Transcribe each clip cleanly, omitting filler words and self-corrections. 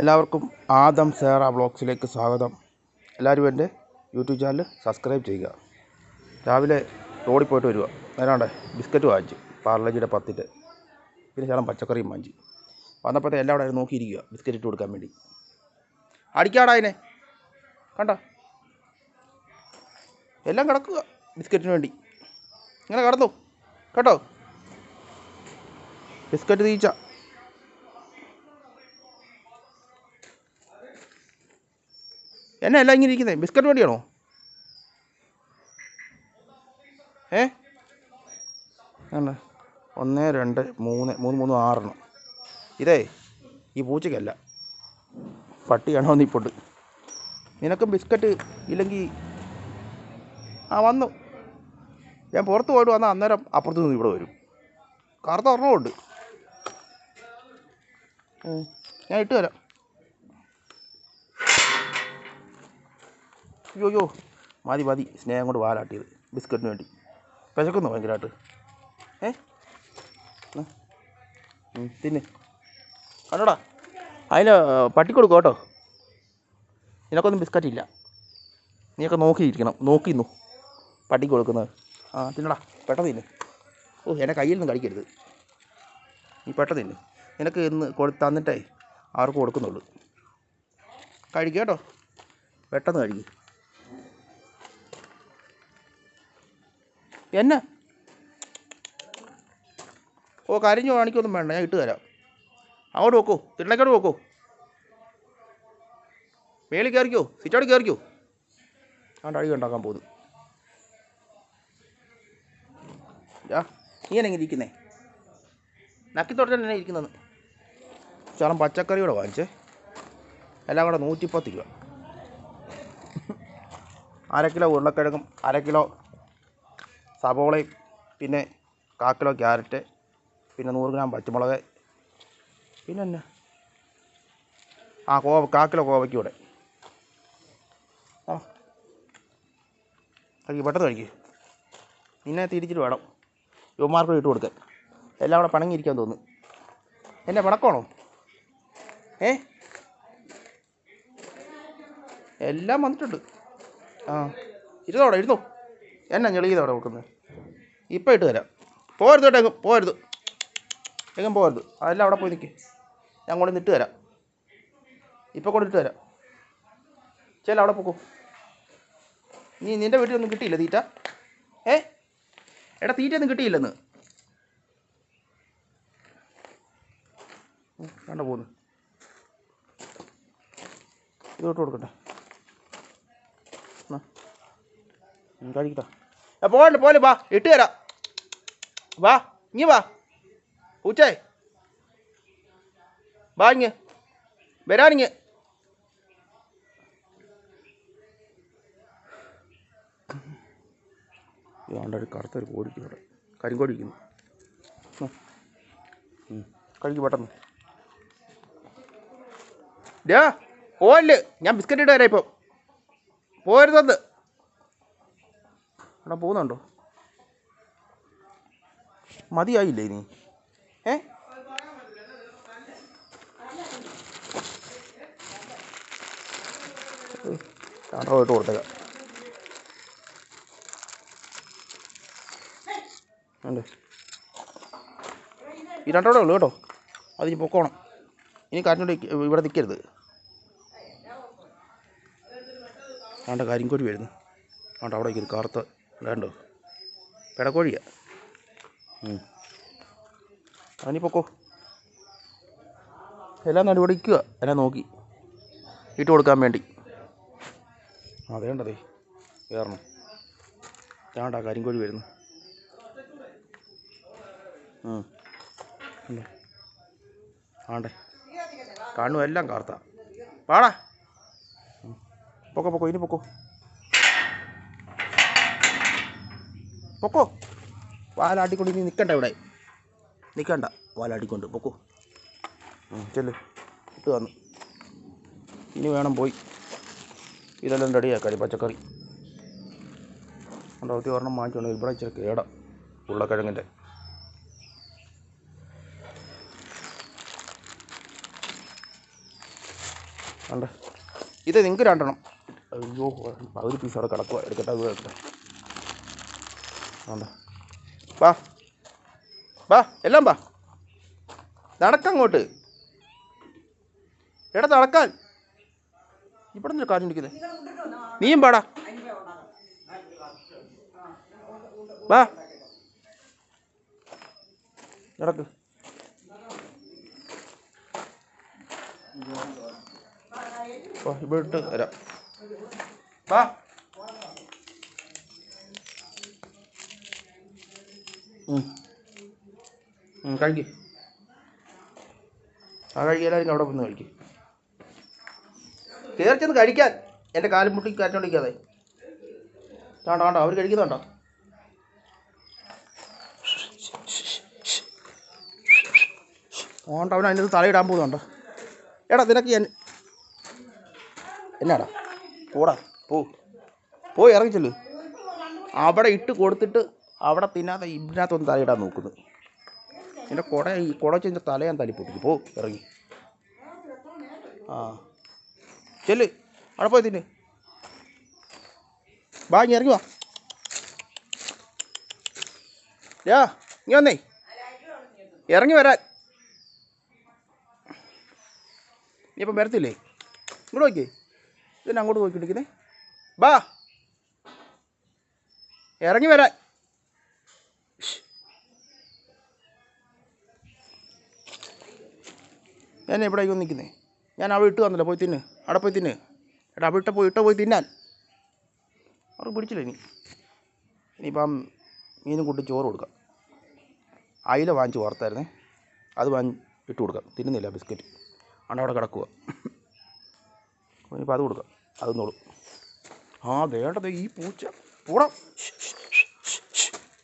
എല്ലാവർക്കും ആദം സേറ വ്ളോഗ്സിലേക്ക് സ്വാഗതം. എല്ലാവരും എൻ്റെ യൂട്യൂബ് ചാനൽ സബ്സ്ക്രൈബ് ചെയ്യുക. രാവിലെ റോഡിൽ പോയിട്ട് വരിക. നേരാണ്ട് ബിസ്ക്കറ്റ് വാങ്ങിച്ചു, പാർലജിയുടെ 10 പിന്നെ ശകലം പച്ചക്കറിയും വാങ്ങിച്ചു. വന്നപ്പോഴത്തെ എല്ലാം അവിടെ നോക്കിയിരിക്കുക, ബിസ്ക്കറ്റ് ഇട്ട് കൊടുക്കാൻ വേണ്ടി. അടിക്കാടാ അതിനെ, കണ്ട എല്ലാം കിടക്കുക ബിസ്ക്കറ്റിന് വേണ്ടി. ഇങ്ങനെ കിടന്നു കേട്ടോ, ബിസ്ക്കറ്റ് തീച്ച. എന്നെ എല്ലാം ഇങ്ങനെ ഇരിക്കുന്നത്, ബിസ്ക്കറ്റ് വേണ്ടിയാണോ? 1 2 3 3 6 ഇതേ ഈ പൂച്ചയ്ക്കല്ല, പട്ടിയാണോ നിപ്പുണ്ട്. നിനക്കും ബിസ്ക്കറ്റ് ഇല്ലെങ്കിൽ വന്നു. ഞാൻ പുറത്ത് പോയിട്ട് വന്നാൽ അന്നേരം അപ്പുറത്ത് നിന്ന് ഇവിടെ വരും. കറുത്ത ഒരെണ്ണമുണ്ട്, ഞാൻ ഇട്ട് തരാം. അയ്യോ മതി സ്നേഹം കൊണ്ട് വാലാട്ടിയത് ബിസ്ക്കറ്റിന് വേണ്ടി. വിശക്കുന്നു ഭയങ്കരമായിട്ട്. തിന്ന് കണ്ടോടാ, അതിന് പട്ടി കൊടുക്കും കേട്ടോ. നിനക്കൊന്നും ബിസ്ക്കറ്റ് ഇല്ല, നീയൊക്കെ നോക്കിയിരിക്കണം. നോക്കിന്നു പട്ടിക്ക് കൊടുക്കുന്നത്. തിന്നടാ, പെട്ടെന്ന് തിന്ന്. എൻ്റെ കയ്യിൽ നിന്ന് കടിക്കരുത്, നീ പെട്ടെന്ന് തിന്ന്. നിനക്ക് ഇന്ന് തന്നിട്ടേ അവർക്ക് കൊടുക്കുന്നുള്ളൂ. കഴിക്കുക കേട്ടോ, പെട്ടെന്ന് കഴിക്കും. എന്നെ കരഞ്ഞു കാണിക്കൊന്നും വേണ്ട, ഞാൻ ഇട്ട് തരാം. അങ്ങോട്ട് വെക്കൂ, തിണ്ണക്കോട്ട് വെക്കൂ, മേളിൽ കയറിക്കോ, സിറ്റോട് കയറിക്കോ. അതുകൊണ്ട് അടി ഉണ്ടാക്കാൻ പോകുന്നു. നീ എന്നെ ഇരിക്കുന്നേ, നക്കി തുടച്ചാൽ തന്നെ ഇരിക്കുന്നത്. ശകലം പച്ചക്കറി കൂടെ വാങ്ങിച്ചേ, എല്ലാം കൂടെ 110 രൂപ. 1/2 കിലോ ഉരുളക്കിഴങ്ങും 1/2 കിലോ സവോളയും പിന്നെ 1/4 കിലോ ക്യാരറ്റ്, പിന്നെ 100 ഗ്രാം പച്ചമുളക്, പിന്നെ എന്നാ 1/4 കിലോ കോവയ്ക്ക് കൂടെ. കഴിക്കും, പെട്ടെന്ന് കഴിക്കും. നിന്നെ തിരിച്ചിട്ട് വേണം യുവമാർക്ക് ഇട്ട് കൊടുക്കാൻ. എല്ലാം കൂടെ പണങ്ങിയിരിക്കാൻ തോന്നുന്നു. എന്നെ പണക്കമാണോ? എല്ലാം വന്നിട്ടുണ്ട്. ഇരുന്നോ എന്നാ ഞെളിയതവിടെ വെക്കുന്നത്. ഇപ്പം ഇട്ട് തരാം. പോരുത് കേട്ടോ, എങ്ങും പോരുത്. അതെല്ലാം അവിടെ പോയി നിൽക്കും, ഞാൻ കൊണ്ട് ഇട്ട് തരാം. ഇപ്പം കൊണ്ടിട്ട് തരാം. ചെല്ല അവിടെ പോക്കോ. നിൻ്റെ വീട്ടിലൊന്നും കിട്ടിയില്ല തീറ്റ? എടാ തീറ്റയൊന്നും കിട്ടിയില്ലെന്ന് കണ്ട പോന്ന്. ഇതോട്ട് കൊടുക്കട്ടെ, കഴിക്കട്ടാ. പോലെ വാ, ഇട്ട് തരാം. വാ ഇങ്ങ് വാ പൂച്ചേ, വാ ഇങ്ങ് വരാനിങ്ങ്. ഒരു കറുത്തൊരു കോഴിക്ക് ഇവിടെ, കരിങ്കോഴിക്കുന്നു. കഴിക്കും പെട്ടെന്ന്. പോവല്ല്, ഞാൻ ബിസ്ക്കറ്റ് ഇട്ട് തരാം. ഇപ്പം പോരുന്നത്. അവിടെ പോകുന്നുണ്ടോ? മതിയായില്ലേ നീ? ഇട്ട് കൊടുത്തേക്കാം. ഈ 2 ഉള്ളൂ കേട്ടോ, അത് ഇനി പൊക്കോണം. ഇനി കാറ്റിനോട് ഇവിടെ നിൽക്കരുത്. കരിങ്കോഴി വരുന്നു. അവിടെ ഒരു കറുത്ത വേണ്ടോ, പെടക്കോഴിയാണ്. അതിനി പൊക്കോ. എല്ലാം നടുപടിക്കുക, എല്ലാം നോക്കി ഇട്ട് കൊടുക്കാൻ വേണ്ടി. അതേണ്ടതേ കയറണം. കരിങ്കോഴി വരുന്നു. കാണും എല്ലാം കാർത്ത. പാടാ, പൊക്കോ ഇനി പൊക്കോ. വാലാട്ടിക്കൊണ്ട് ഇനി നിൽക്കണ്ട, ഇവിടെ നിൽക്കണ്ട, വാലാട്ടിക്കൊണ്ട് പൊക്കോ. ചെല്ല്, ഇട്ട് വന്നു. ഇനി വേണം പോയി ഇതെല്ലാം റെഡിയാക്കാൻ. പച്ചക്കറി ഉണ്ടോ? ഒരെണ്ണം വാങ്ങിച്ചോണ്ട് ഇവിടെ ഇച്ചിരി കേടാ, ഉരുളക്കിഴങ്ങിൻ്റെ. ഉണ്ട്. ഇത് നിങ്ങൾക്ക് രണ്ടെണ്ണം. അയ്യോ, പകുതി പീസ് അവിടെ കിടക്കുക. എടുക്കട്ടെ, അത് എടുക്കട്ടെ. ഉണ്ട്. വാ വാ, എല്ലാം വാ, നടക്കങ്ങോട്ട്. എടാ നടക്കാൻ. ഇവിടെ നിന്ന് കാര്യം ഇരിക്കുന്നത്. നീയും പാടാ. വാ, നടക്ക്. ഇവിടെ ഇട്ട് തരാം. വാ. കഴിക്ക്. ആ കഴിക്കാനായിരിക്കും അവിടെ വന്ന് കഴിക്കും. കയറി ചെന്ന് കഴിക്കാൻ. എൻ്റെ കാലും മുട്ടി കയറ്റോണ്ടിരിക്കാതെ. വേണ്ട വേണ്ട, അവർ കഴിക്കുന്നുണ്ടോ? ഓണ്ട, അവൻ അതിൻ്റെ തലയിടാൻ പോകുന്നുണ്ടോ? എടാ നിനക്ക് എന്നാടാ? പോടാ, പോയി ഇറങ്ങിച്ചെല്ലു. അവിടെ ഇട്ട് കൊടുത്തിട്ട് അവിടെ തിന്നാതെ ഇതിനകത്തൊന്ന് തലയിടാൻ നോക്കുന്നു. എൻ്റെ കുടച്ചെൻ്റെ തല ഞാൻ തല്ലിപ്പൊട്ടിക്കും. ഇറങ്ങി. ആ ചെല്ല്, അവിടെ പോയി തിന്ന്. വാ, ഇങ്ങനെ ഇറങ്ങി വാ. ഇനി വന്നേ, ഇറങ്ങി വരാൻ. നീ ഇപ്പം വരത്തില്ലേ? ഇങ്ങോട്ട് നോക്കിയേ. ഇതന്നെ അങ്ങോട്ട് നോക്കിയിരിക്കുന്നേ. വാ, ഇറങ്ങി വരാൻ. ഞാൻ എവിടേക്കൊന്നും നിൽക്കുന്നേ? ഞാൻ അവിടെ ഇട്ട് വന്നില്ല. പോയി തിന്ന്, അവിടെ പോയി തിന്ന്. എടാ അവിടെ പോയി തിന്നാൻ. അവർക്ക് പിടിച്ചില്ല. ഇനിയിപ്പം മീനും കൂട്ടി ചോറ് കൊടുക്കാം. അയില വാങ്ങിച്ച് വറുത്തായിരുന്നേ, അത് ഇട്ട് കൊടുക്കാം. തിന്നുന്നില്ല ബിസ്ക്കറ്റ്. അവിടെ കിടക്കുക. ഇനിയിപ്പോൾ അത് കൊടുക്കാം, അത് നോളും. ആ വേണ്ടത് ഈ പൂച്ച പോടാ.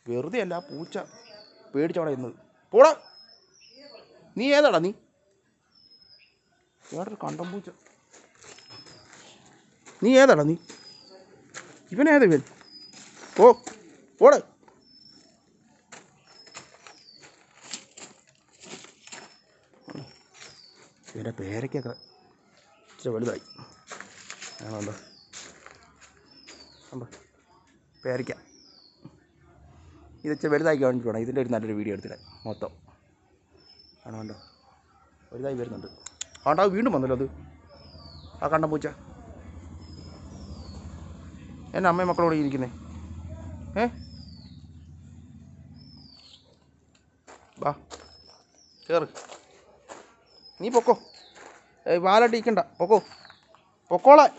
വെറുതെ അല്ല, പൂച്ച പേടിച്ചവിടെ ഇന്നത്. പോടാ. നീ ഏതാടാ? നീ വേറൊരു കണ്ടം പൂച്ച. നീ ഏതാടാ? നീ ഇവനേതാ? ഇവൻ പോടെ. ഇവൻ്റെ പേരയ്ക്കൊക്കെ ഇച്ചിരി വലുതായി. ആണോ? പേരയ്ക്ക ഇത് ഇച്ചിരി വലുതായി കാണിച്ചു വേണം. ഇതിൻ്റെ ഒരു നല്ലൊരു വീഡിയോ എടുത്തിട്ട് മൊത്തം. ആണോ? വലുതായി വരുന്നുണ്ട്. ആണ്ടാ, വീണ്ടും വന്നല്ലോ അത്. ആ കണ്ടം പൂച്ച. എൻ്റെ അമ്മയും മക്കളോട് ഇരിക്കുന്നേ. വാ, കയറ്. നീ പൊക്കോ. വാലടിക്കണ്ട, പൊക്കോളാൻ.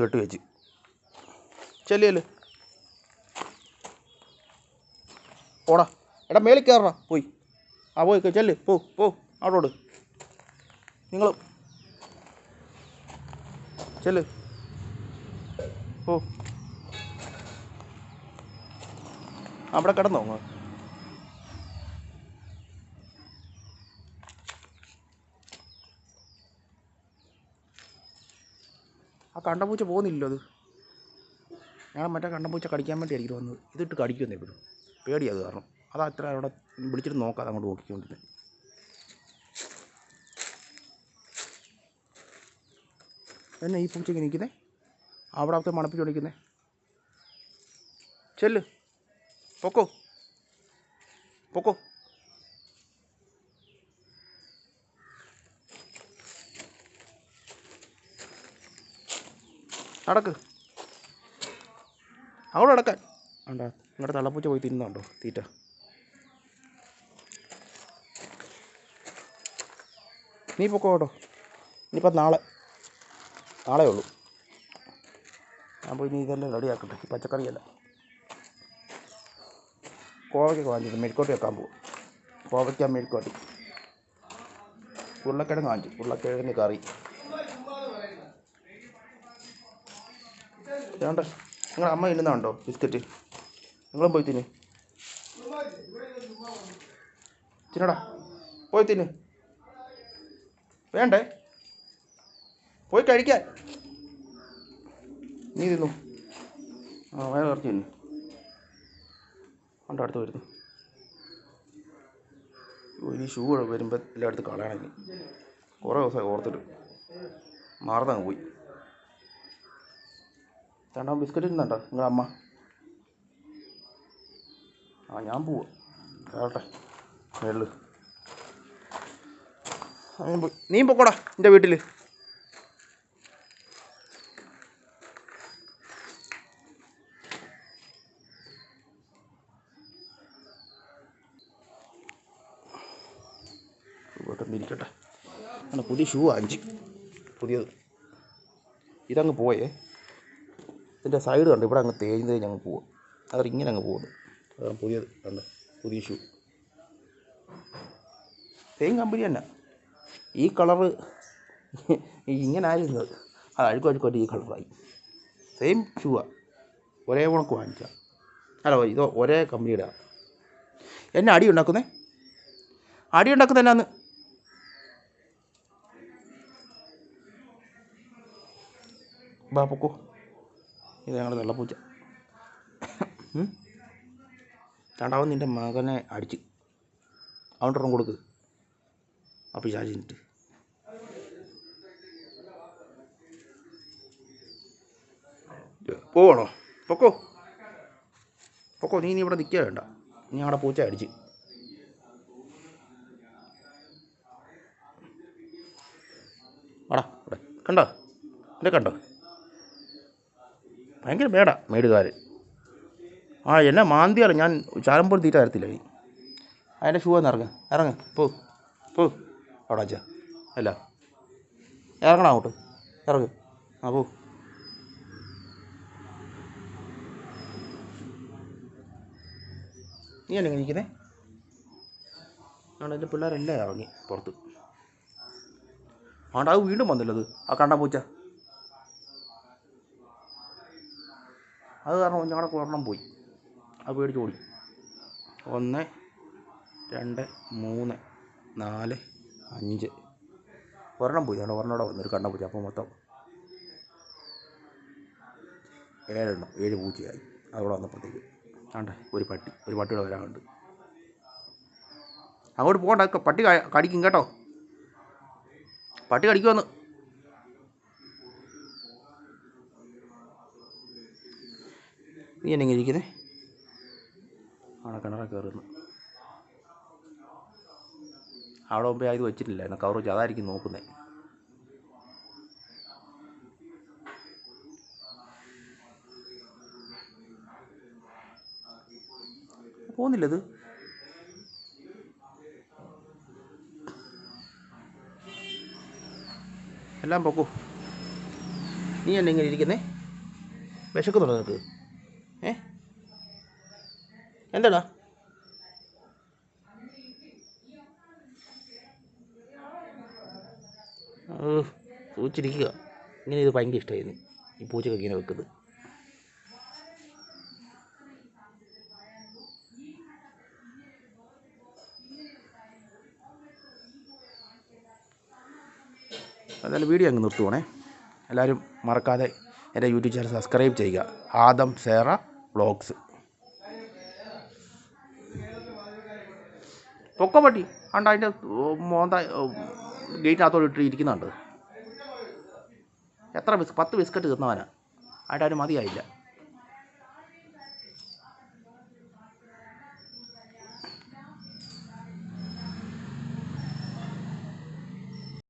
കെട്ടി വെച്ച് ചെല്ലിയല്ലേ. ഓടാ. എടാ മേളിൽ കയറണ. പോയി ചെല്ല്. അവിടോട് നിങ്ങൾ ചെല്ല്. അവിടെ കിടന്നോ? ആ കണ്ടംപൂച്ച പോകുന്നില്ലല്ലോ. അത് ഞാൻ മറ്റേ കണ്ടംപൂച്ച കടിക്കാൻ വേണ്ടിയായിരിക്കും വന്നത്. ഇതിട്ട് കടിക്കുമെന്നേ എപ്പോഴും പേടിയത് കാരണം. അതാ അത്ര അവിടെ വിളിച്ചിട്ട് നോക്കാതെ അങ്ങോട്ട് നോക്കിക്കൊണ്ടിരുന്നത്. എന്നെ ഈ പൂച്ചയ്ക്ക് നിൽക്കുന്നേ, അവിടത്തെ മണപ്പിച്ചോണ്ടിരിക്കുന്നേ. ചെല്ല്, പൊക്കോ. നടക്ക്, അവിടെ നടക്കാൻ. വേണ്ട, നിങ്ങളുടെ തള്ളപ്പൂച്ച പോയി തിന്നുന്നുണ്ടോ തീറ്റ? നീ പൊക്കോ കേട്ടോ. ഇനിയിപ്പം നാളെ ഉള്ളൂ. ഞാൻ പോയി ഇതെല്ലാം റെഡിയാക്കട്ടെ. ഈ പച്ചക്കറിയല്ല, കോവയ്ക്കൊക്കെ വാങ്ങിച്ചിട്ട് മെഴുക്കോട്ടി വെക്കാൻ പോകും. കോവയ്ക്ക മെഴുക്കോട്ടി. ഉരുളക്കിഴങ്ങ് വാങ്ങിച്ചു, ഉരുളക്കിഴങ്ങിന് കറി. വേണ്ട, നിങ്ങളുടെ അമ്മ തിന്നുന്നുണ്ടോ ബിസ്ക്കറ്റ്? നിങ്ങളും പോയി തിന്ന്. തിന്നടാ, പോയി തിന്ന്. വേണ്ടേ? പോയി കഴിക്കാൻ. നീ തിന്നു. വേറെ കുറച്ച് തിന്നു. അടുത്ത് വരുന്നു. ഇനി ഷൂ വരുമ്പോൾ എല്ലാം എടുത്ത് കളയണമെങ്കിൽ കുറേ ദിവസമായി ഓർത്തിട്ട് മാറുന്നങ്ങ് പോയി. ചേട്ടാ ബിസ്ക്കറ്റ് ഇരുന്നുണ്ടോ നിങ്ങളുടെ അമ്മ? ഞാൻ പോവാ കേട്ടെ മേളിൽ. നീ പൊക്കോടാ എൻ്റെ വീട്ടിൽ. ഇരിക്കട്ടെ. അങ്ങനെ പുതിയ ഷൂ 5 പുതിയത്. ഇതങ്ങ് പോയേ. ഇതിൻ്റെ സൈഡ് കണ്ട് ഇവിടെ അങ്ങ് തേഞ്ഞ് അങ്ങ് പോവും. അതിങ്ങനെ അങ്ങ് പോകുന്നു. അതാണ് പുതിയത് കണ്ട പുതിയ ഷൂ. സെയിം കമ്പനി തന്നെ. ഈ കളറ് ഇങ്ങനെ ആയിരുന്നത് അത് അഴുക്കായിട്ട് ഈ കളറായി. സെയിം ഷൂവാണ്. ഒരേ കണക്ക് വാങ്ങിച്ചാൽ അല്ല ഇത് ഒരേ കമ്പനിയുടെ. എന്നെ അടി ഉണ്ടാക്കുന്നേ എന്നാന്ന്? ബാ പൊക്കോ. ഇത് ഞങ്ങളുടെ വെള്ളപ്പൂച്ച. രണ്ടാമത് നിൻ്റെ മകനെ അടിച്ച് അവൻ്റെ കൊടുക്ക്. അപ്പോൾ ചാച്ചിട്ട് പോവണോ? പൊക്കോ. നീ ഇവിടെ നിൽക്കുക വേണ്ട. നീ ഞങ്ങളുടെ പൂച്ച അടിച്ച്. ആടാ ഇവിടെ കണ്ടോ? എന്നെ കണ്ടോ? ഭയങ്കര പേടാ മേടുകാർ. എന്നെ മാന്തിയാലോ ഞാൻ ചാലമ്പോൾ തീറ്റ തരത്തില്ല. അതിൻ്റെ ഷൂ ഒന്ന് ഇറങ്ങ് പോ അവിടെ അച്ഛാ. അല്ല ഇറങ്ങണം അങ്ങോട്ട്. ഇറങ്ങ്. പോ. നീ അല്ലേ ഇരിക്കുന്നേ? അവിടെ എൻ്റെ പിള്ളേരെല്ലാം ഇറങ്ങി പുറത്ത്. അത് വീണ്ടും വന്നില്ലത് ആ കണ്ട പൂച്ച. അത് കാരണം ഞങ്ങളുടെ ഒരെണ്ണം പോയി. അത് പേടിച്ച് ഓടി. 1 2 3 4 5 ഒരെണ്ണം പോയി. ഒരെണ്ണം ഇവിടെ വന്നൊരു കണ്ട പൂച്ച. അപ്പോൾ മൊത്തം 7 പൂച്ചയായി. അതവിടെ വന്നപ്പോഴത്തേക്ക് ആണ്ടെ ഒരു പട്ടിയുടെ വരാനുണ്ട്. അങ്ങോട്ട് പോകണ്ട. പട്ടി കടിക്കും കേട്ടോ. പട്ടി കടിക്കുമെന്ന്. നീ എന്നെ ഇരിക്കുന്നേ? കിണറൊക്കെ കയറുന്നു. അവിടെ മുമ്പേ ഇത് വെച്ചിട്ടില്ല. എന്നാൽ കവർ വെച്ച് അതായിരിക്കും നോക്കുന്നത്. പോകുന്നില്ലത്. എല്ലാം പൊക്കോ. നീ എന്നെ ഇങ്ങനെ ഇരിക്കുന്നേ? വിശക്കുന്നുണ്ടോ നിനക്ക്? എന്താടാ? സൂചിച്ചിരിക്കുക. ഇങ്ങനെ ഇത് ഭയങ്കര ഇഷ്ടമായിരുന്നു ഈ പൂച്ചയൊക്കെ ഇങ്ങനെ വെക്കുന്നത്. എന്തായാലും വീഡിയോ അങ്ങ് നിർത്തുവാണേ. എല്ലാവരും മറക്കാതെ എൻ്റെ യൂട്യൂബ് ചാനൽ സബ്സ്ക്രൈബ് ചെയ്യുക. ആദം സേറ വ്ളോഗ്സ്. പൊക്ക പട്ടി കണ്ട അതിൻ്റെ മോന്ത ഗേറ്റിനകത്തോട് ഇട്ട് ഇരിക്കുന്നുണ്ട്. 10 ബിസ്ക്കറ്റ് തിന്നവനാ. ആയിട്ട് മതിയായില്ല.